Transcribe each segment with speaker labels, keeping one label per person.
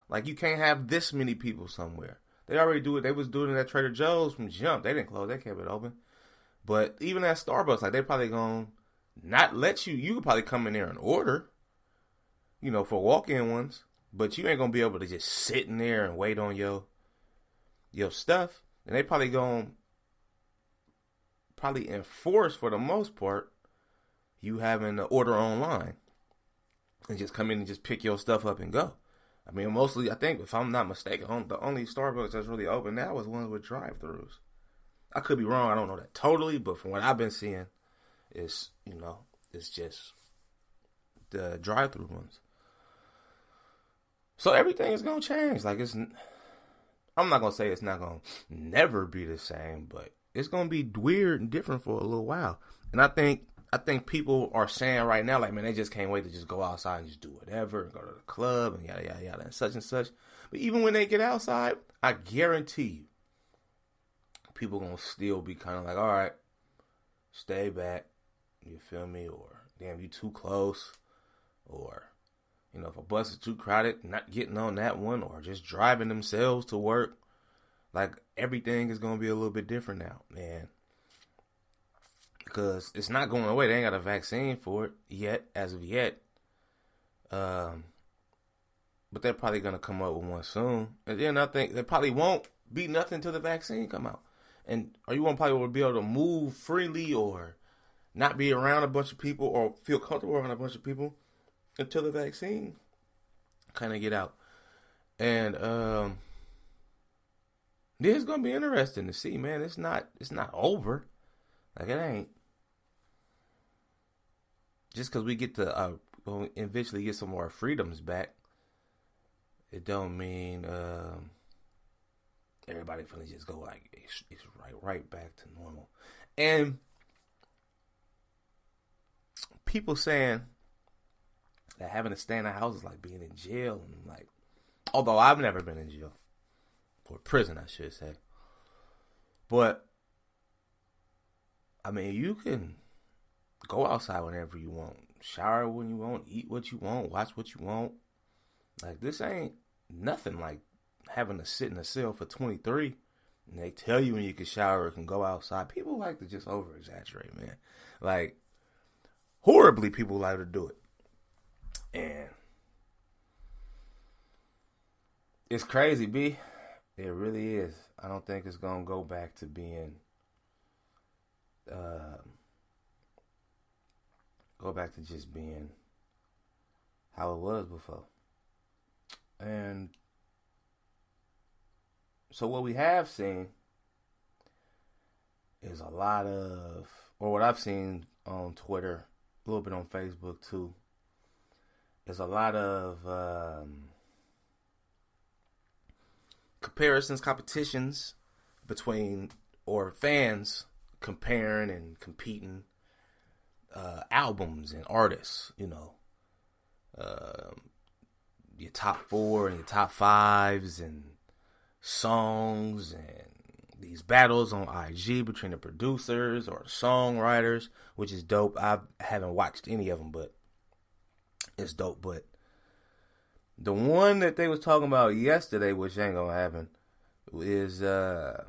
Speaker 1: Like, you can't have this many people somewhere. They already do it. They was doing it at Trader Joe's from jump. They didn't close. They kept it open. But even at Starbucks, like, they probably gonna not let you. You could probably come in there and order, for walk-in ones. But you ain't gonna be able to just sit in there and wait on your stuff. And they probably gonna enforce, for the most part, you having to order online and just come in and just pick your stuff up and go. I mean, mostly, I think, if I'm not mistaken, the only Starbucks that's really open now is ones with drive-thrus. I could be wrong. I don't know that totally, but from what I've been seeing, it's just the drive-thru ones. So everything is gonna change. Like, I'm not gonna say it's not gonna never be the same, but it's gonna be weird and different for a little while. And I think people are saying right now, like, man, they just can't wait to just go outside and just do whatever and go to the club and yada, yada, yada, and such and such. But even when they get outside, I guarantee you, people going to still be kind of like, all right, stay back. You feel me? Or, damn, you too close. Or, if a bus is too crowded, not getting on that one, or just driving themselves to work. Like, everything is going to be a little bit different now, man. Because it's not going away. They ain't got a vaccine for it yet, as of yet. But they're probably going to come up with one soon. And then I think there probably won't be nothing till the vaccine come out. Or you won't probably be able to move freely or not be around a bunch of people or feel comfortable around a bunch of people until the vaccine kind of get out. And it's going to be interesting to see, man. It's not over. Like, it ain't. Just because we get to eventually get some more freedoms back, it don't mean everybody finna just go like it's right back to normal. And people saying that having to stay in the house is like being in jail, and like, although I've never been in jail or prison, I should say, but I mean, you can go outside whenever you want, shower when you want, eat what you want, watch what you want. Like, this ain't nothing like having to sit in a cell for 23 and they tell you when you can shower or can go outside. People like to just over exaggerate, man. Like, horribly, people like to do it. And it's crazy, B. It really is. I don't think it's gonna go back to being go back to just being how it was before. And so what we have seen is a lot of, or what I've seen on Twitter, a little bit on Facebook too, is a lot of competitions between, or fans comparing and competing albums and artists, your top 4 and your top 5s and songs, and these battles on IG between the producers or the songwriters, which is dope. I haven't watched any of them, but it's dope. But the one that they was talking about yesterday, which ain't gonna happen, is well,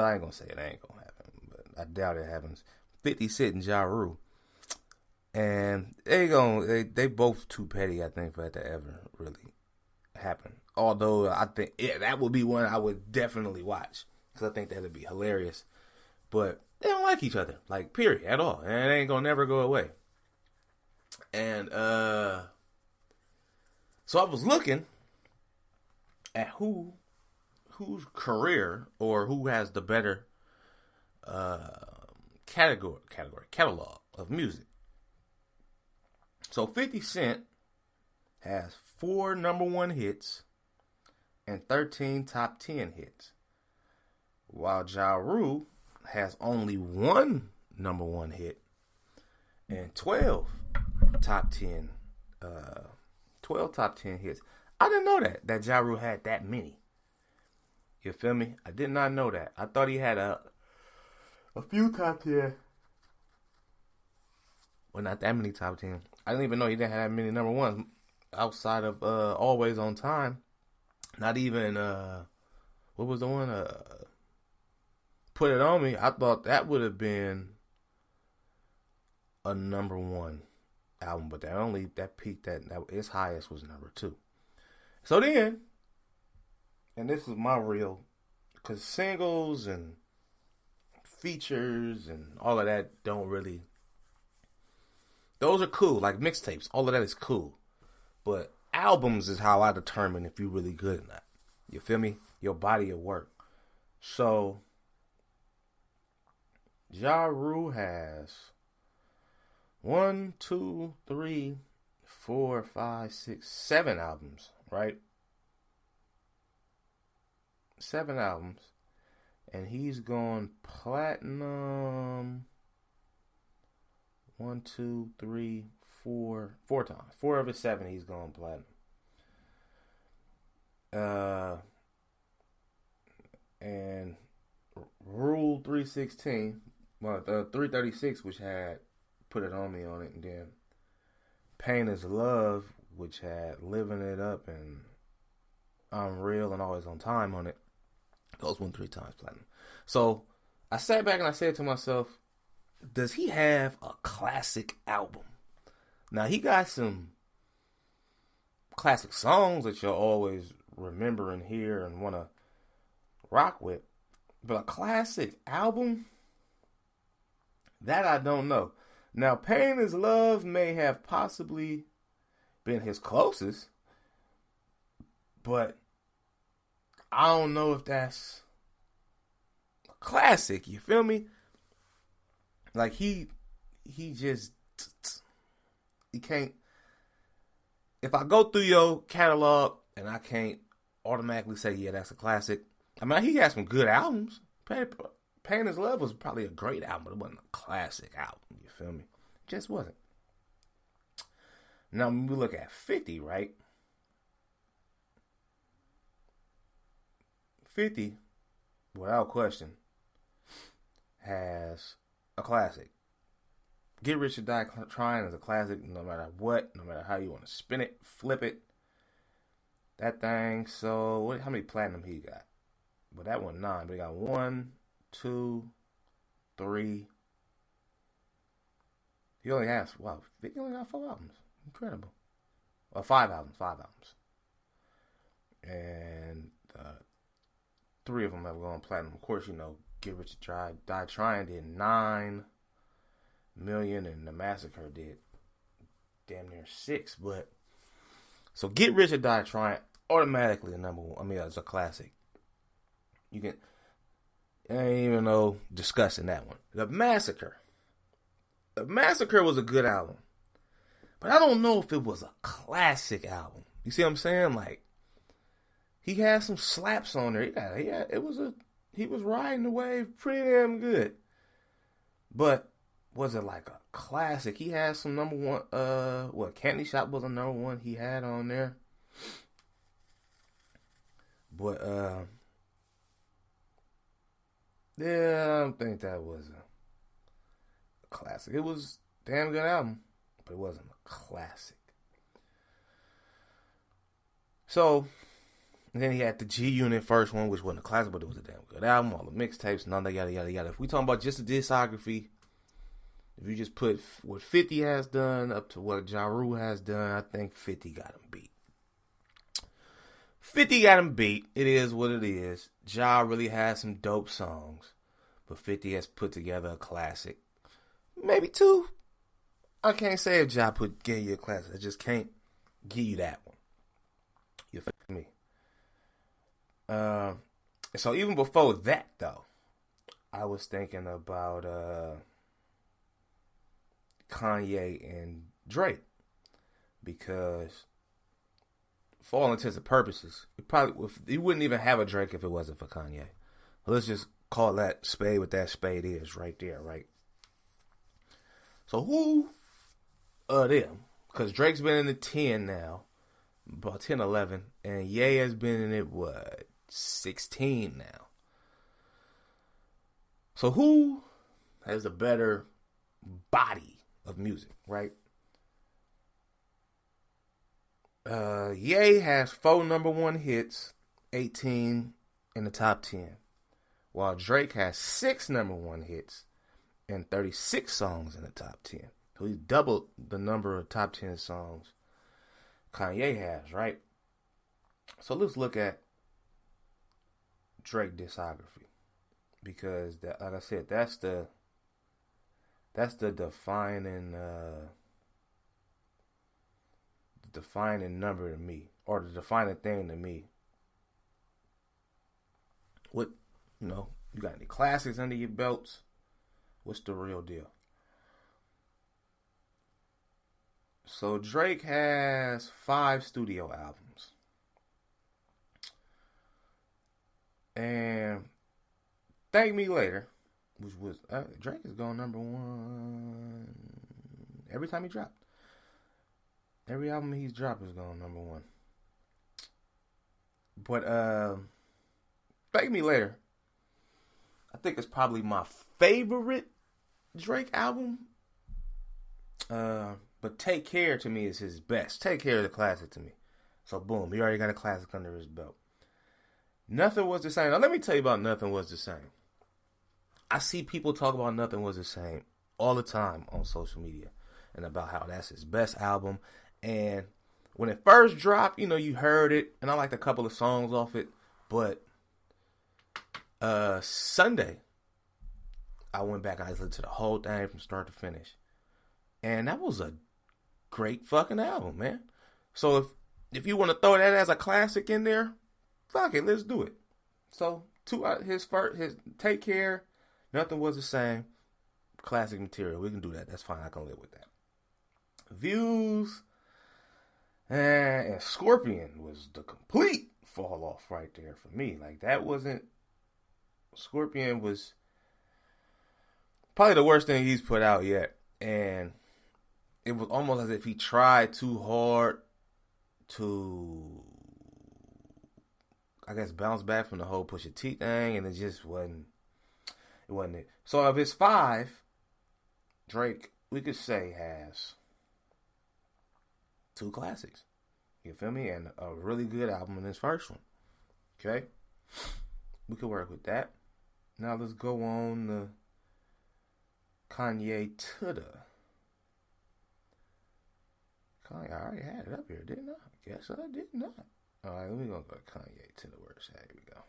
Speaker 1: I ain't gonna say it ain't gonna happen, but I doubt it happens. 50 Cent and Ja Rule. And they both too petty, I think, for that to ever really happen. Although I think that would be one I would definitely watch, because I think that would be hilarious. But they don't like each other, like, period, at all. And it ain't gonna never go away. And so I was looking at whose career, or who has the better catalog of music. So 50 Cent has 4 number 1 hits and 13 top 10 hits, while Ja Rule has only 1 number 1 hit and 12 top 10 hits. I didn't know that Ja Rule had that many. You feel me? I did not know that. I thought he had a few top 10. Well, not that many top 10. I didn't even know he didn't have that many number 1s outside of Always on Time. Not even what was the one? Put It On Me. I thought that would have been a number one album, but that peaked that its highest was number two. So then, and this is my real, because singles and features and all of that don't really, those are cool, like mixtapes, all of that is cool, but albums is how I determine if you're really good or not. You feel me? Your body of work. So Ja Rule has 1, 2, 3, 4, 5, 6, 7 albums, right? 7 albums. And he's gone platinum 1, 2, 3, 4 times. 4 of his 7 he's gone platinum. And Rule 316, well, 336, which had Put It On Me on it, and then Pain Is Love, which had Living It Up and I'm Real and Always On Time on it. Those went 3 times platinum. So I sat back and I said to myself, does he have a classic album? Now, he got some classic songs that you'll always remember and hear and want to rock with. But a classic album? That I don't know. Now, Pain Is Love may have possibly been his closest, but I don't know if that's a classic. You feel me? Like he can't. If I go through your catalog and I can't automatically say, yeah, that's a classic. I mean, he had some good albums. Pain Is Love was probably a great album, but it wasn't a classic album. You feel me? It just wasn't. Now, when we look at 50, right? 50, without question, has a classic. Get Rich or Die Trying is a classic no matter what, no matter how you want to spin it, flip it. That thing, so how many platinum he got? Well, that one 9, but he got 1, 2, 3. He only has, wow, he only got 4 albums. Incredible. Well, 5 albums. And 3 of them have gone platinum. Of course, you know, Get Rich or Die Trying did 9 million, and The Massacre did damn near 6. But so Get Rich or Die Trying automatically a number one. I mean, it's a classic. You can, I ain't even no discussing that one. The Massacre was a good album, but I don't know if it was a classic album. You see what I'm saying? Like, he had some slaps on there. He was riding the wave pretty damn good. But was it like a classic? He had some number one. Candy Shop was a number one he had on there. But yeah, I don't think that was a classic. It was a damn good album, but it wasn't a classic. So, and then he had the G Unit first one, which wasn't a classic, but it was a damn good album. All the mixtapes, none of yada yada yada. If we talking about just the discography, if you just put what 50 has done up to what Ja Rule has done, I think 50 got him beat. 50 got him beat. It is what it is. Ja really has some dope songs, but 50 has put together a classic. Maybe 2. I can't say if Ja gave you a classic. I just can't give you that one. You feel me? So even before that, though, I was thinking about Kanye and Drake, because for all intents and purposes, he wouldn't even have a Drake if it wasn't for Kanye. Let's just call that spade what that spade is right there, right? So who of them? Because Drake's been in the 10 now, about 10, 11, and Ye has been in it, 16 now. So who has a better body of music, right? Ye has 4 number one hits 18 in the top 10, while Drake has 6 number one hits and 36 songs in the top 10. So he's doubled the number of top 10 songs Kanye has, right? So let's look at Drake discography, because that, like I said, that's the defining number to me, or the defining thing to me. What, you got any classics under your belts? What's the real deal? So Drake has 5 studio albums. And Thank Me Later, which was, Drake is going number 1 every time he dropped. Every album he's dropped is going number 1. But Thank Me Later, I think it's probably my favorite Drake album. But Take Care to me is his best. Take Care is a classic to me. So boom, he already got a classic under his belt. Nothing Was the Same. Now let me tell you about Nothing Was the Same. I see people talk about Nothing Was the Same all the time on social media, and about how that's his best album. And when it first dropped, you heard it, and I liked a couple of songs off it. But Sunday, I went back and I listened to the whole thing from start to finish. And that was a great fucking album, man. So if you want to throw that as a classic in there, fuck it, let's do it. So his Take Care, Nothing Was the Same, classic material. We can do that. That's fine. I can live with that. Views and Scorpion was the complete fall off right there for me. Like, that wasn't... Scorpion was probably the worst thing he's put out yet. And it was almost as if he tried too hard to, I guess, bounce back from the whole Pusha T thing, and it just wasn't it. So of his 5, Drake, we could say, has 2 classics. You feel me? And a really good album in his first one. Okay? We could work with that. Now let's go on to Kanye Tudda. Kanye, I already had it up here, didn't I? Guess I did not. Alright, let me go to Kanye Tudda. Where's that? Here we go.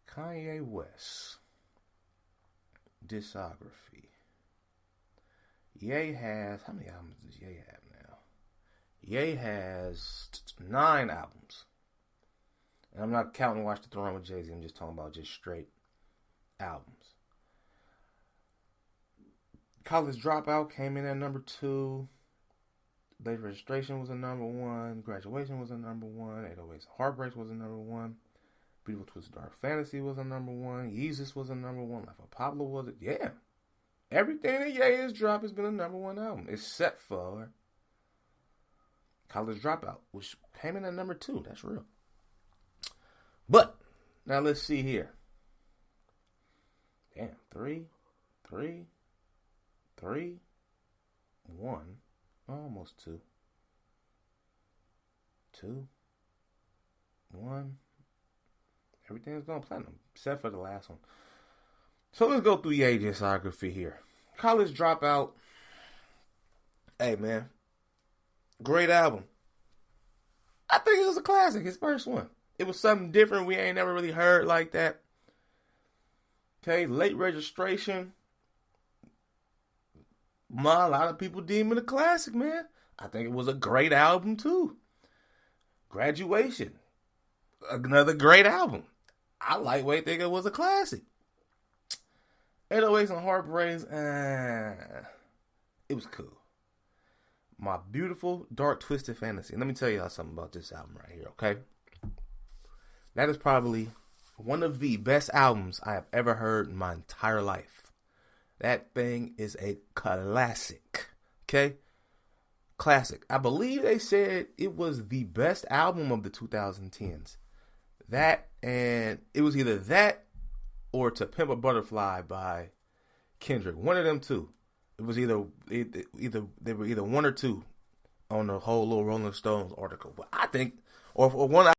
Speaker 1: Kanye West discography. Ye has, how many albums does Ye have now? Ye has 9 albums. And I'm not counting Watch the Throne with Jay-Z. I'm just talking about just straight albums. College Dropout came in at number 2. Late Registration was a number 1. Graduation was a number 1. 808s Heartbreaks was a number 1. Beautiful Twisted Dark Fantasy was a number 1. Yeezus was a number 1. Life of Pablo was it. Yeah. Everything that Ye has dropped has been a number 1 album. Except for College Dropout, which came in at number 2. That's real. But, now let's see here. Damn, 3, 1, almost 2. 2, 1. Everything's going platinum, except for the last one. So let's go through Ye discography here. College Dropout. Hey, man. Great album. I think it was a classic, his first one. It was something different we ain't never really heard like that. Okay, Late Registration. A lot of people deem it a classic, man. I think it was a great album, too. Graduation. Another great album. I lightweight think it was a classic. 808s and Heartbreaks, it was cool. My Beautiful Dark Twisted Fantasy. Let me tell y'all something about this album right here, okay? That is probably one of the best albums I have ever heard in my entire life. That thing is a classic, okay? Classic. I believe they said it was the best album of the 2010s. That, and it was either that or To Pimp a Butterfly by Kendrick. One of them two. It was either they were either one or two on the whole little Rolling Stones article. But I think, or one